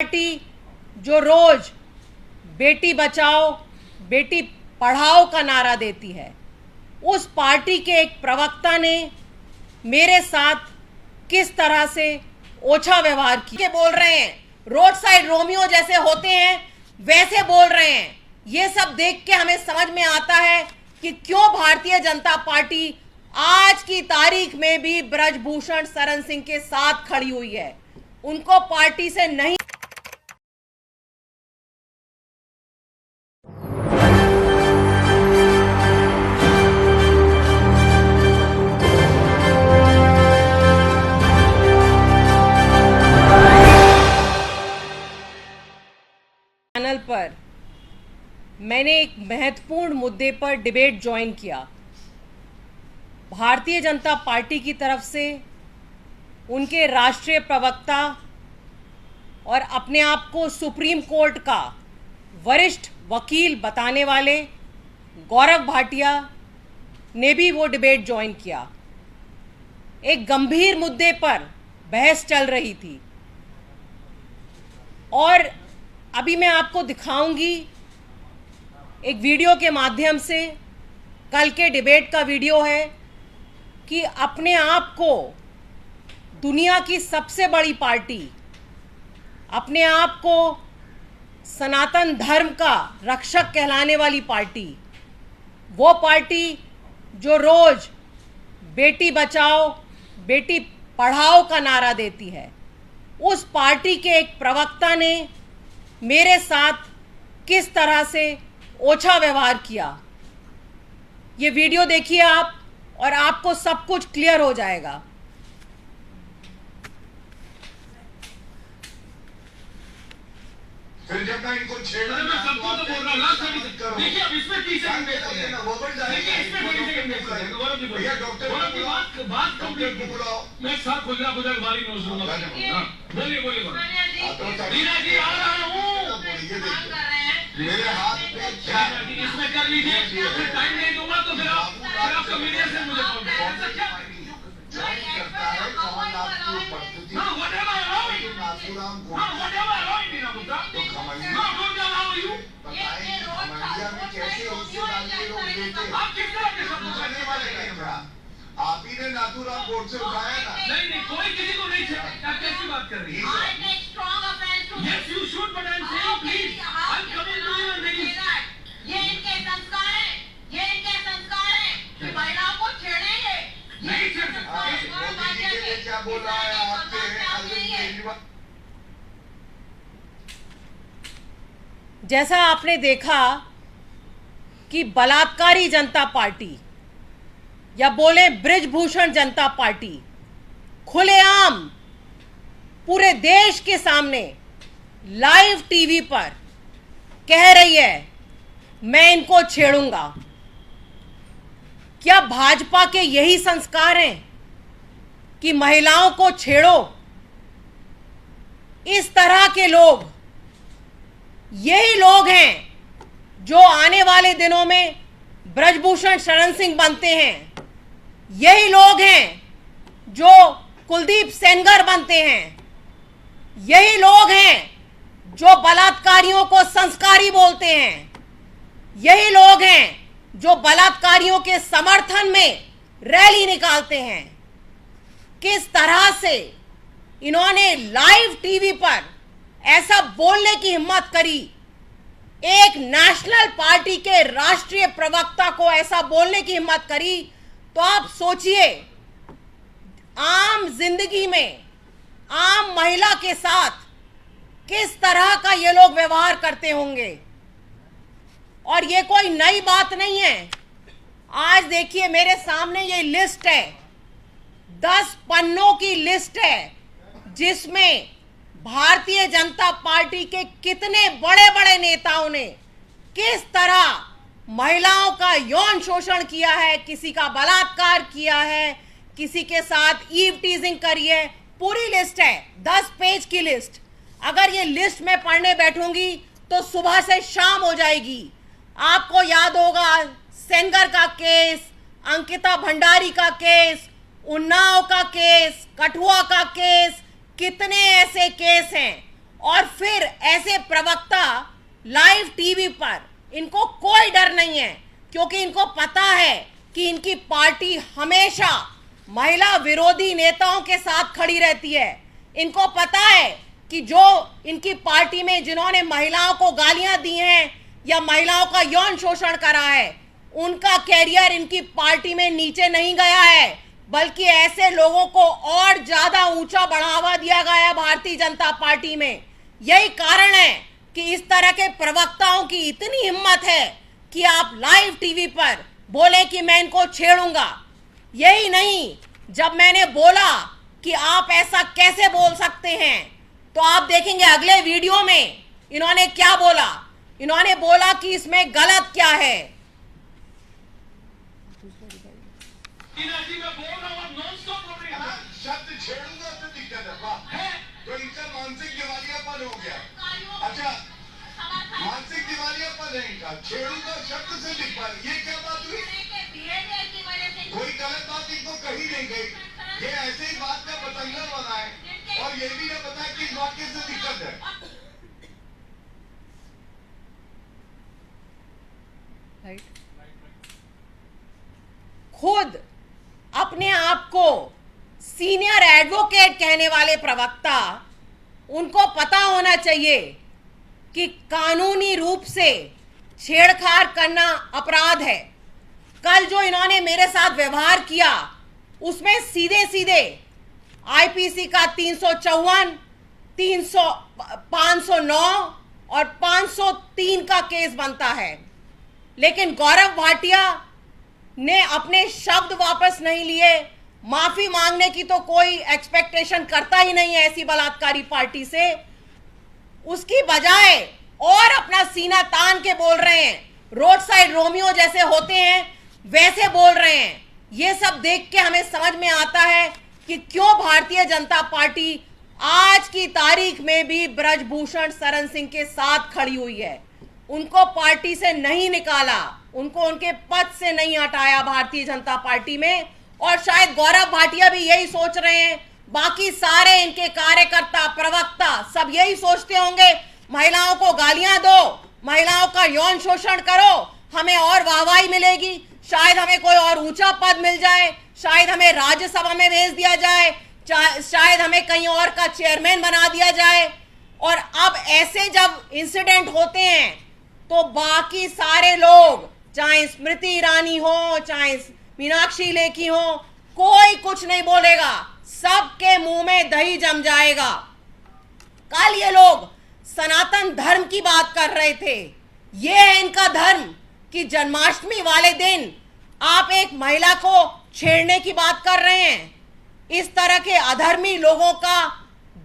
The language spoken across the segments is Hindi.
पार्टी जो रोज बेटी बचाओ बेटी पढ़ाओ का नारा देती है, उस पार्टी के एक प्रवक्ता ने मेरे साथ किस तरह से ओछा व्यवहार किया। बोल रहे हैं रोड साइड रोमियो जैसे होते हैं वैसे बोल रहे हैं। ये सब देख के हमें समझ में आता है कि क्यों भारतीय जनता पार्टी आज की तारीख में भी ब्रजभूषण शरण सिंह के साथ खड़ी हुई है। उनको पार्टी से नहीं चैनल पर मैंने एक महत्वपूर्ण मुद्दे पर डिबेट ज्वाइन किया। भारतीय जनता पार्टी की तरफ से उनके राष्ट्रीय प्रवक्ता और अपने आप को सुप्रीम कोर्ट का वरिष्ठ वकील बताने वाले गौरव भाटिया ने भी वो डिबेट ज्वाइन किया। एक गंभीर मुद्दे पर बहस चल रही थी और अभी मैं आपको दिखाऊंगी एक वीडियो के माध्यम से, कल के डिबेट का वीडियो है, कि अपने आप को दुनिया की सबसे बड़ी पार्टी, अपने आप को सनातन धर्म का रक्षक कहलाने वाली पार्टी, वो पार्टी जो रोज बेटी बचाओ बेटी पढ़ाओ का नारा देती है, उस पार्टी के एक प्रवक्ता ने मेरे साथ किस तरह से ओछा व्यवहार किया। ये वीडियो देखिए आप और आपको सब कुछ क्लियर हो जाएगा। फिर जब मैं इनको छेड़ा मैं सबको तो बोल रहा हूं लास्ट टाइम देखिए अब इसमें 30 सेकंड वेट करें ना, वो बढ़ जाएगा। देखिए इसमें 30 सेकंड वेट करें। गौरव जी भैया डॉक्टर की बात कंप्लीट बुलाओ। मैं साथ खुला बारी नोट लूंगा। हां बोलिए रीना जी आ रहा हूं। ये देखिए मेरे हाथ पे रीना जी इसमें कर लीजिए, फिर टाइम नहीं दूंगा तो फिर आपका मीडिया से मुझे कॉल करें। ज्वाइन करता है कौन आपकी उपस्थिति। हां व्हाटएवर अलाउ यू। नाथूराम हां whatever allow you Meena Gupta. तो खमैया हां डोंट अलाउ यू। बताएं खमैया में कैसे हिस्सेदार के लोग लेते हैं। आप किस तरह के शब्द करने वाले नहीं हमरा। आप ही ने नाथूराम बोर्ड से उठाया ना। नहीं कोई किसी को नहीं छेड़ा। आप कैसी बात कर रही हैं? Yes, you should, but I'm saying please. I'm coming to you and then you. ये इनके संस्कार हैं, ये इनके संस्कार हैं कि महिलाओं को छेड़ेंगे। नहीं छेड़ सकते। मोदी जी के लिए क्या बोल रहा है आपके अरविंद केजरीवाल। जैसा आपने देखा कि बलात्कारी जनता पार्टी या बोले ब्रिजभूषण जनता पार्टी खुलेआम पूरे देश के सामने लाइव टीवी पर कह रही है मैं इनको छेड़ूंगा। क्या भाजपा के यही संस्कार हैं कि महिलाओं को छेड़ो? इस तरह के लोग यही लोग हैं जो आने वाले दिनों में ब्रजभूषण शरण सिंह बनते हैं। यही लोग हैं जो कुलदीप सेंगर बनते हैं। यही लोग हैं जो बलात्कारियों को संस्कारी बोलते हैं। यही लोग हैं जो बलात्कारियों के समर्थन में रैली निकालते हैं। किस तरह से इन्होंने लाइव टीवी पर ऐसा बोलने की हिम्मत करी, एक नेशनल पार्टी के राष्ट्रीय प्रवक्ता को ऐसा बोलने की हिम्मत करी, तो आप सोचिए आम जिंदगी में आम महिला के साथ किस तरह का ये लोग व्यवहार करते होंगे। और ये कोई नई बात नहीं है। आज देखिए मेरे सामने ये लिस्ट है, 10 पन्नों की लिस्ट है जिसमें भारतीय जनता पार्टी के कितने बड़े बड़े नेताओं ने किस तरह महिलाओं का यौन शोषण किया है, किसी का बलात्कार किया है, किसी के साथ ईव टीजिंग करी है। पूरी लिस्ट है, 10 पेज की लिस्ट। अगर ये लिस्ट में पढ़ने बैठूंगी तो सुबह से शाम हो जाएगी। आपको याद होगा सेंगर का केस, अंकिता भंडारी का केस, उन्नाव का केस, कठुआ का केस, कितने ऐसे केस हैं। और फिर ऐसे प्रवक्ता लाइव टीवी पर, इनको कोई डर नहीं है, क्योंकि इनको पता है कि इनकी पार्टी हमेशा महिला विरोधी नेताओं के साथ खड़ी रहती है। इनको पता है कि जो इनकी पार्टी में जिन्होंने महिलाओं को गालियां दी हैं या महिलाओं का यौन शोषण करा है, उनका कैरियर इनकी पार्टी में नीचे नहीं गया है, बल्कि ऐसे लोगों को और ज्यादा ऊंचा बढ़ावा दिया गया है भारतीय जनता पार्टी में। यही कारण है कि इस तरह के प्रवक्ताओं की इतनी हिम्मत है कि आप लाइव टीवी पर बोले कि मैं इनको छेड़ूंगा। यही नहीं, जब मैंने बोला कि आप ऐसा कैसे बोल सकते हैं, तो आप देखेंगे अगले वीडियो में इन्होंने क्या बोला। इन्होंने बोला कि इसमें गलत क्या है। इनाजी में बोल रहा हूँ, नॉन स्टॉप बोल रही हूँ। शब्द छेड़ूंगा तो दिक्कत है, वाह। है तो इनका मानसिक दिवालियापन हो गया। अच्छा, मानसिक दिवालियापन है इनका, छेड़ूंगा शब्द से लिखवा, ये क्या बात हुई? कोई गलत बात इनको कही नहीं गई, ये ऐसे ही बात का पतंगा बनाए और ये भी न बताए कि इस वाक्य से दिक्कत है। खुद अपने आप को सीनियर एडवोकेट कहने वाले प्रवक्ता, उनको पता होना चाहिए कि कानूनी रूप से छेड़छाड़ करना अपराध है। कल जो इन्होंने मेरे साथ व्यवहार किया, उसमें सीधे सीधे आईपीसी का 354, 509 और 503 का केस बनता है। लेकिन गौरव भाटिया ने अपने शब्द वापस नहीं लिए। माफी मांगने की तो कोई एक्सपेक्टेशन करता ही नहीं है ऐसी बलात्कारी पार्टी से। उसकी बजाय और अपना सीना तान के बोल रहे हैं, रोड साइड रोमियो जैसे होते हैं वैसे बोल रहे हैं। ये सब देख के हमें समझ में आता है कि क्यों भारतीय जनता पार्टी आज की तारीख में भी ब्रजभूषण शरण सिंह के साथ खड़ी हुई है। उनको पार्टी से नहीं निकाला, उनको उनके पद से नहीं हटाया भारतीय जनता पार्टी में। और शायद गौरव भाटिया भी यही सोच रहे हैं, बाकी सारे इनके कार्यकर्ता प्रवक्ता सब यही सोचते होंगे, महिलाओं को गालियां दो, महिलाओं का यौन शोषण करो, हमें और वाहवाही मिलेगी, शायद हमें कोई और ऊंचा पद मिल जाए, शायद हमें राज्यसभा में भेज दिया जाए, शायद हमें कहीं और का चेयरमैन बना दिया जाए। और अब ऐसे जब इंसिडेंट होते हैं तो बाकी सारे लोग, चाहे स्मृति ईरानी हो, चाहे मीनाक्षी लेखी हो, कोई कुछ नहीं बोलेगा, सबके मुंह में दही जम जाएगा। कल ये लोग सनातन धर्म की बात कर रहे थे। ये है इनका धर्म कि जन्माष्टमी वाले दिन आप एक महिला को छेड़ने की बात कर रहे हैं। इस तरह के अधर्मी लोगों का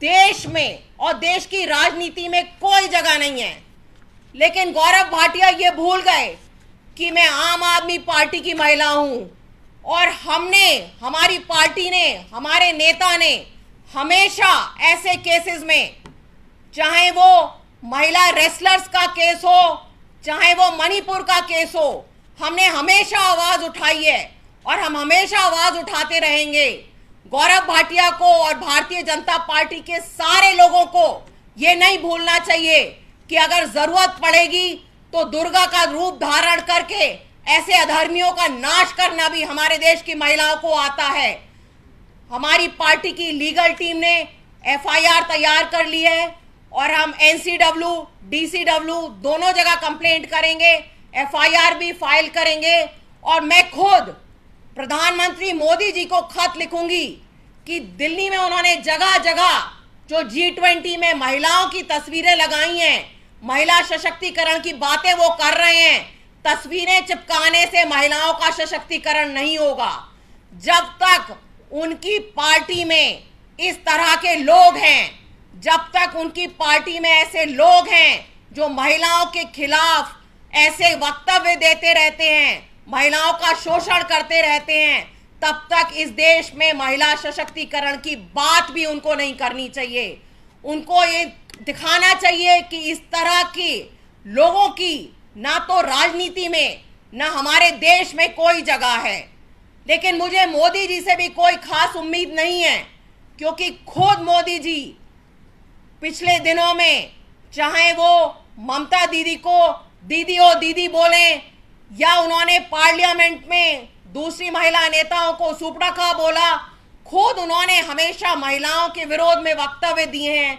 देश में और देश की राजनीति में कोई जगह नहीं है। लेकिन गौरव भाटिया ये भूल गए कि मैं आम आदमी पार्टी की महिला हूं और हमारी पार्टी ने, हमारे नेता ने हमेशा ऐसे केसेस में, चाहे वो महिला रेसलर्स का केस हो, चाहे वो मणिपुर का केस हो, हमने हमेशा आवाज उठाई है और हम हमेशा आवाज उठाते रहेंगे। गौरव भाटिया को और भारतीय जनता पार्टी के सारे लोगों को ये नहीं भूलना चाहिए कि अगर जरूरत पड़ेगी तो दुर्गा का रूप धारण करके ऐसे अधर्मियों का नाश करना भी हमारे देश की महिलाओं को आता है। हमारी पार्टी की लीगल टीम ने एफआईआर तैयार कर ली है और हम एनसीडब्ल्यू, डीसीडब्ल्यू दोनों जगह कंप्लेंट करेंगे, एफआईआर भी फाइल करेंगे। और मैं खुद प्रधानमंत्री मोदी जी को खत लिखूंगी कि दिल्ली में उन्होंने जगह जगह जो G20 में महिलाओं की तस्वीरें लगाई हैं, महिला सशक्तिकरण की बातें वो कर रहे हैं, तस्वीरें चिपकाने से महिलाओं का सशक्तिकरण नहीं होगा। जब तक उनकी पार्टी में इस तरह के लोग हैं, जब तक उनकी पार्टी में ऐसे लोग हैं जो महिलाओं के खिलाफ ऐसे वक्तव्य देते रहते हैं, महिलाओं का शोषण करते रहते हैं, तब तक इस देश में महिला सशक्तिकरण की बात भी उनको नहीं करनी चाहिए। उनको ये दिखाना चाहिए कि इस तरह के लोगों की ना तो राजनीति में, ना हमारे देश में कोई जगह है। लेकिन मुझे मोदी जी से भी कोई खास उम्मीद नहीं है, क्योंकि खुद मोदी जी पिछले दिनों में चाहे वो ममता दीदी को दीदी ओ दीदी बोले या उन्होंने पार्लियामेंट में दूसरी महिला नेताओं को सुपड़का बोला, खुद उन्होंने हमेशा महिलाओं के विरोध में वक्तव्य दिए हैं,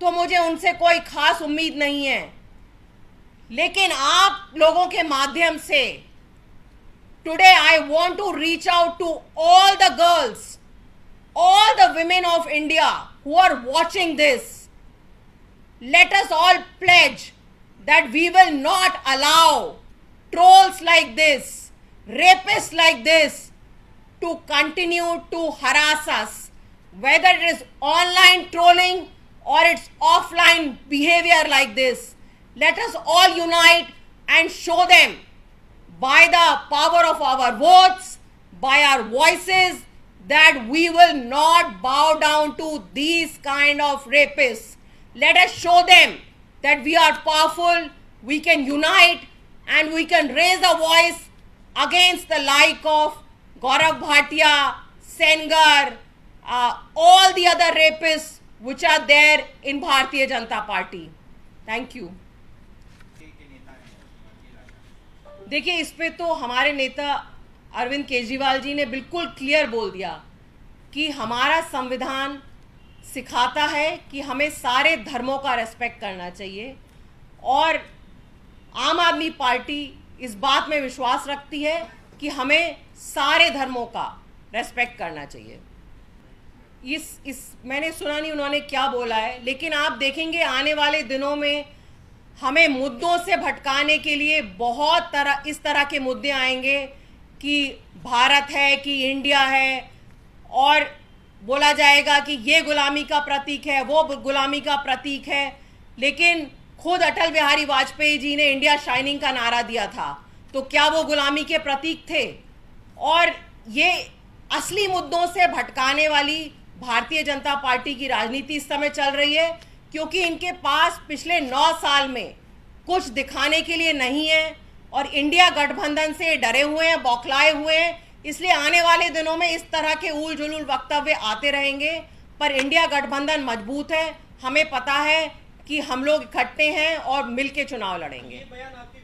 तो मुझे उनसे कोई खास उम्मीद नहीं है। लेकिन आप लोगों के माध्यम से today I want to reach out to all the girls, all the women of India who are watching this. Let us all pledge that we will not allow trolls like this, rapists like this to continue to harass us, whether it is online trolling or it's offline behavior like this. Let us all unite and show them by the power of our votes, by our voices, that we will not bow down to these kind of rapists. Let us show them that we are powerful, we can unite, and we can raise a voice against the like of Gaurav Bhatia, Sengar, all the other rapists which are there in Bharatiya Janata Party. Thank you. देखिए, इस पे तो हमारे नेता अरविंद केजरीवाल जी ने बिल्कुल क्लियर बोल दिया कि हमारा संविधान सिखाता है कि हमें सारे धर्मों का रेस्पेक्ट करना चाहिए, और आम आदमी पार्टी इस बात में विश्वास रखती है कि हमें सारे धर्मों का रेस्पेक्ट करना चाहिए। मैंने सुना नहीं उन्होंने क्या बोला है, लेकिन आप देखेंगे आने वाले दिनों में हमें मुद्दों से भटकाने के लिए बहुत इस तरह के मुद्दे आएंगे कि भारत है कि इंडिया है, और बोला जाएगा कि ये गुलामी का प्रतीक है, वो गुलामी का प्रतीक है। लेकिन खुद अटल बिहारी वाजपेयी जी ने इंडिया शाइनिंग का नारा दिया था, तो क्या वो गुलामी के प्रतीक थे? और ये असली मुद्दों से भटकाने वाली भारतीय जनता पार्टी की राजनीति इस समय चल रही है, क्योंकि इनके पास पिछले 9 साल में कुछ दिखाने के लिए नहीं है, और इंडिया गठबंधन से डरे हुए हैं, बौखलाए हुए हैं। इसलिए आने वाले दिनों में इस तरह के उल जुलूल वक्तव्य आते रहेंगे, पर इंडिया गठबंधन मजबूत है। हमें पता है कि हम लोग इकट्ठे हैं और मिलके चुनाव लड़ेंगे।